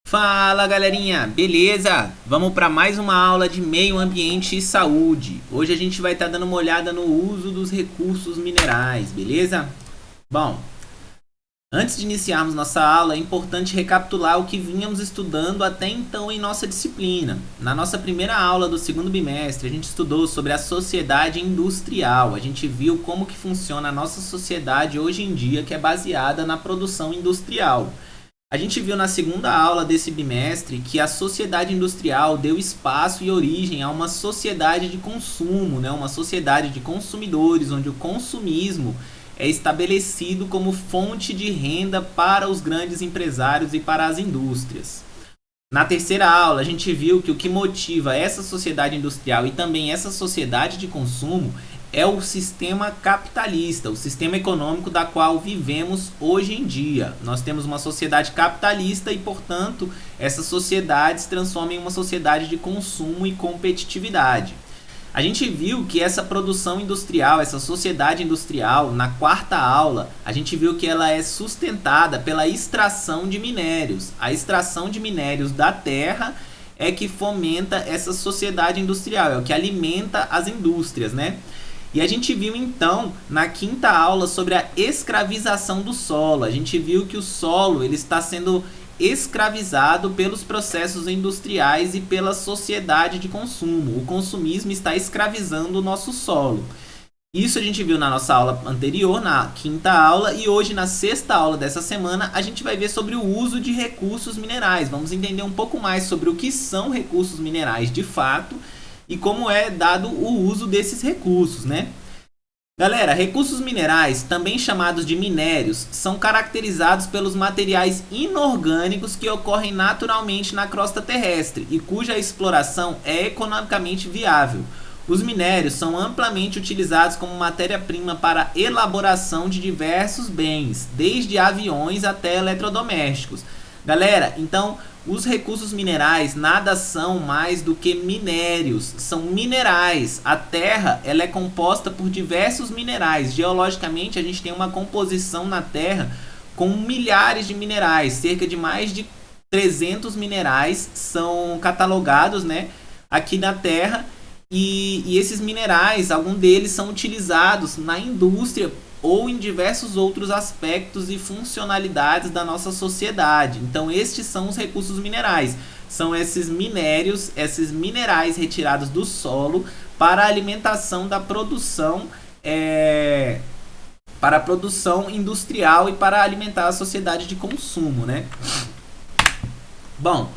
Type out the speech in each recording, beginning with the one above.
Fala galerinha, beleza? Vamos para mais uma aula de meio ambiente e saúde. Hoje a gente vai estar dando uma olhada no uso dos recursos minerais, beleza? Bom, antes de iniciarmos nossa aula, é importante recapitular o que vínhamos estudando até então em nossa disciplina. Na nossa primeira aula do segundo bimestre, a gente estudou sobre a sociedade industrial. A gente viu como que funciona a nossa sociedade hoje em dia, que é baseada na produção industrial. A gente viu na segunda aula desse bimestre que a sociedade industrial deu espaço e origem a uma sociedade de consumo, né? Uma sociedade de consumidores, onde o consumismo é estabelecido como fonte de renda para os grandes empresários e para as indústrias. Na terceira aula, a gente viu que o que motiva essa sociedade industrial e também essa sociedade de consumo é o sistema capitalista, o sistema econômico da qual vivemos hoje em dia. Nós temos uma sociedade capitalista e, portanto, essa sociedade se transforma em uma sociedade de consumo e competitividade. A gente viu que essa produção industrial, essa sociedade industrial, na quarta aula, a gente viu que ela é sustentada pela extração de minérios. A extração de minérios da terra é que fomenta essa sociedade industrial, é o que alimenta as indústrias, né? E a gente viu então na quinta aula sobre a escravização do solo. A gente viu que o solo ele está sendo escravizado pelos processos industriais e pela sociedade de consumo. O consumismo está escravizando o nosso solo. Isso a gente viu na nossa aula anterior, na quinta aula, e hoje na sexta aula dessa semana a gente vai ver sobre o uso de recursos minerais. Vamos entender um pouco mais sobre o que são recursos minerais de fato e como é dado o uso desses recursos, né? Galera, recursos minerais, também chamados de minérios, são caracterizados pelos materiais inorgânicos que ocorrem naturalmente na crosta terrestre e cuja exploração é economicamente viável. Os minérios são amplamente utilizados como matéria-prima para elaboração de diversos bens, desde aviões até eletrodomésticos. Galera, então os recursos minerais nada são mais do que minérios, são minerais. A Terra ela é composta por diversos minerais. Geologicamente a gente tem uma composição na Terra com milhares de minerais, cerca de mais de 300 minerais são catalogados, né, aqui na Terra. E esses minerais, alguns deles são utilizados na indústria ou em diversos outros aspectos e funcionalidades da nossa sociedade. Então estes são os recursos minerais. São esses minérios, esses minerais retirados do solo para a alimentação da produção, para a produção industrial e para alimentar a sociedade de consumo, né? Bom,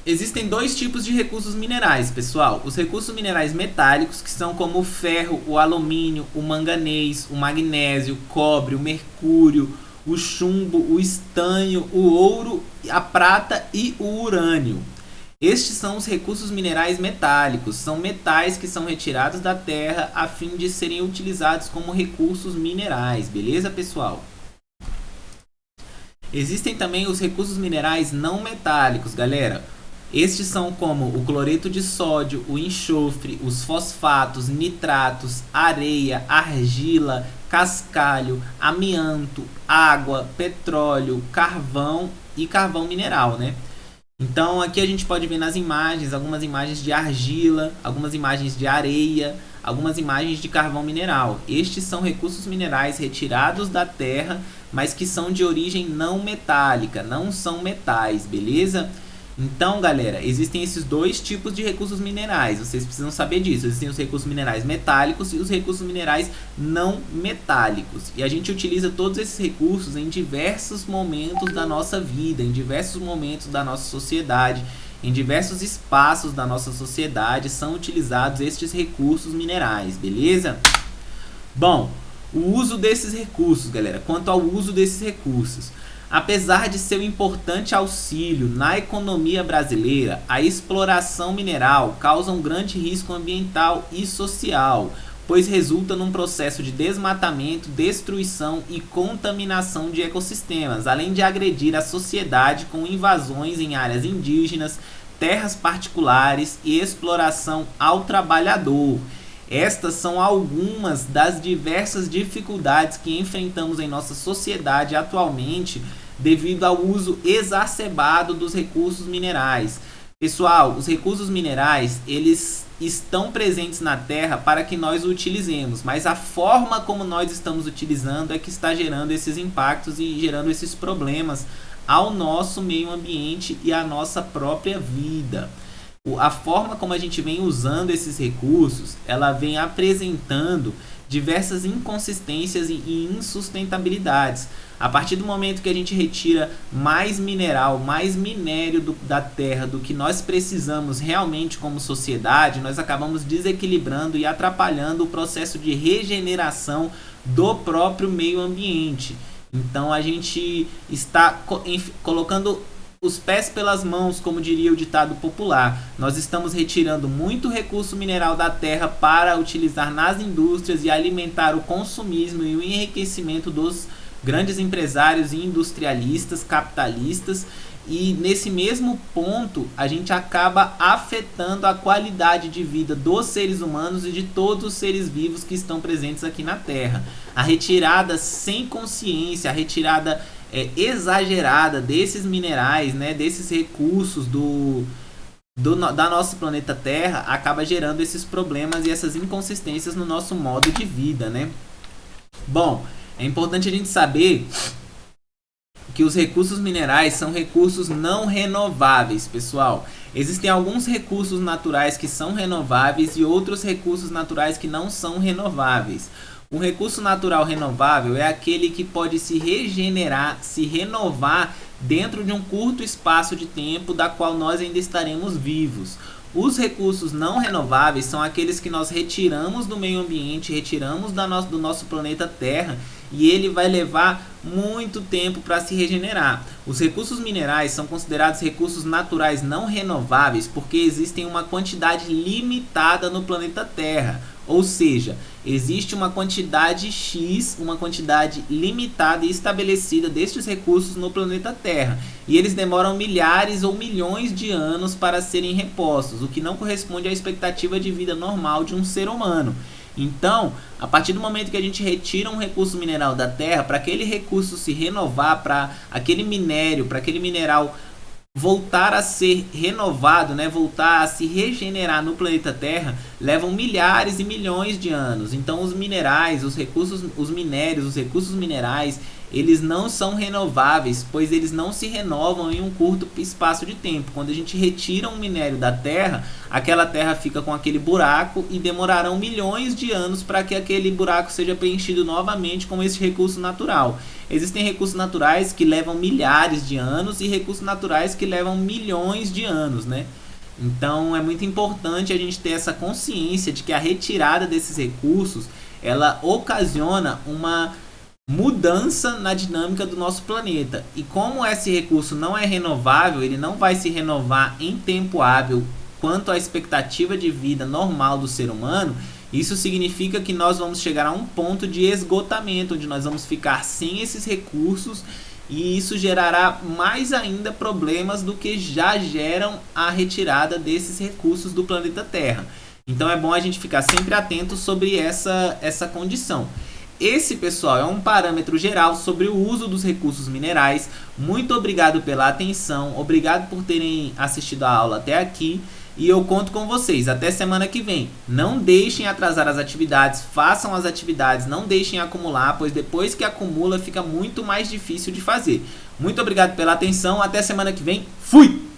existem dois tipos de recursos minerais, pessoal. Os recursos minerais metálicos, que são como o ferro, o alumínio, o manganês, o magnésio, o cobre, o mercúrio, o chumbo, o estanho, o ouro, a prata e o urânio. Estes são os recursos minerais metálicos. São metais que são retirados da terra a fim de serem utilizados como recursos minerais. Beleza, pessoal? Existem também os recursos minerais não metálicos, galera. Estes são como o cloreto de sódio, o enxofre, os fosfatos, nitratos, areia, argila, cascalho, amianto, água, petróleo, carvão e carvão mineral, né? Então aqui a gente pode ver nas imagens, algumas imagens de argila, algumas imagens de areia, algumas imagens de carvão mineral. Estes são recursos minerais retirados da terra, mas que são de origem não metálica, não são metais, beleza? Então, galera, existem esses dois tipos de recursos minerais, vocês precisam saber disso. Existem os recursos minerais metálicos e os recursos minerais não metálicos. E a gente utiliza todos esses recursos em diversos momentos da nossa vida, em diversos momentos da nossa sociedade, em diversos espaços da nossa sociedade são utilizados estes recursos minerais, beleza? Bom, o uso desses recursos, galera, quanto ao uso desses recursos. Apesar de seu importante auxílio na economia brasileira, a exploração mineral causa um grande risco ambiental e social, pois resulta num processo de desmatamento, destruição e contaminação de ecossistemas, além de agredir a sociedade com invasões em áreas indígenas, terras particulares e exploração ao trabalhador. Estas são algumas das diversas dificuldades que enfrentamos em nossa sociedade atualmente devido ao uso exacerbado dos recursos minerais. Pessoal, os recursos minerais, eles estão presentes na Terra para que nós o utilizemos, mas a forma como nós estamos utilizando é que está gerando esses impactos e gerando esses problemas ao nosso meio ambiente e à nossa própria vida. A forma como a gente vem usando esses recursos, ela vem apresentando diversas inconsistências e insustentabilidades. A partir do momento que a gente retira mais mineral, mais minério da terra do que nós precisamos realmente como sociedade, nós acabamos desequilibrando e atrapalhando o processo de regeneração do próprio meio ambiente. Então a gente está colocando os pés pelas mãos, como diria o ditado popular. Nós estamos retirando muito recurso mineral da terra para utilizar nas indústrias e alimentar o consumismo e o enriquecimento dos grandes empresários e industrialistas, capitalistas, e nesse mesmo ponto a gente acaba afetando a qualidade de vida dos seres humanos e de todos os seres vivos que estão presentes aqui na Terra. A retirada sem consciência, a retirada exagerada desses minerais, né, desses recursos da nosso planeta Terra acaba gerando esses problemas e essas inconsistências no nosso modo de vida, né? Bom, é importante a gente saber que os recursos minerais são recursos não renováveis, pessoal. Existem alguns recursos naturais que são renováveis e outros recursos naturais que não são renováveis. Um recurso natural renovável é aquele que pode se regenerar, se renovar dentro de um curto espaço de tempo da qual nós ainda estaremos vivos. Os recursos não renováveis são aqueles que nós retiramos do meio ambiente, retiramos do nosso planeta Terra, e ele vai levar muito tempo para se regenerar. Os recursos minerais são considerados recursos naturais não renováveis porque existem uma quantidade limitada no planeta Terra. Ou seja, existe uma quantidade X, uma quantidade limitada e estabelecida destes recursos no planeta Terra. E eles demoram milhares ou milhões de anos para serem repostos, o que não corresponde à expectativa de vida normal de um ser humano. Então, a partir do momento que a gente retira um recurso mineral da Terra, para aquele recurso se renovar, para aquele minério, para aquele mineral voltar a ser renovado, né, voltar a se regenerar no planeta Terra, levam milhares e milhões de anos. Então os minerais, os recursos, os minérios, os recursos minerais, eles não são renováveis, pois eles não se renovam em um curto espaço de tempo. Quando a gente retira um minério da terra, aquela terra fica com aquele buraco e demorarão milhões de anos para que aquele buraco seja preenchido novamente com esse recurso natural. Existem recursos naturais que levam milhares de anos e recursos naturais que levam milhões de anos, né? Então é muito importante a gente ter essa consciência de que a retirada desses recursos, ela ocasiona uma mudança na dinâmica do nosso planeta. E como esse recurso não é renovável, ele não vai se renovar em tempo hábil quanto à expectativa de vida normal do ser humano, isso significa que nós vamos chegar a um ponto de esgotamento, onde nós vamos ficar sem esses recursos, e isso gerará mais ainda problemas do que já geram a retirada desses recursos do planeta Terra. Então é bom a gente ficar sempre atento sobre essa condição. Esse, pessoal, é um parâmetro geral sobre o uso dos recursos minerais. Muito obrigado pela atenção, obrigado por terem assistido a aula até aqui, e eu conto com vocês até semana que vem. Não deixem atrasar as atividades, façam as atividades, não deixem acumular, pois depois que acumula fica muito mais difícil de fazer. Muito obrigado pela atenção, até semana que vem, fui!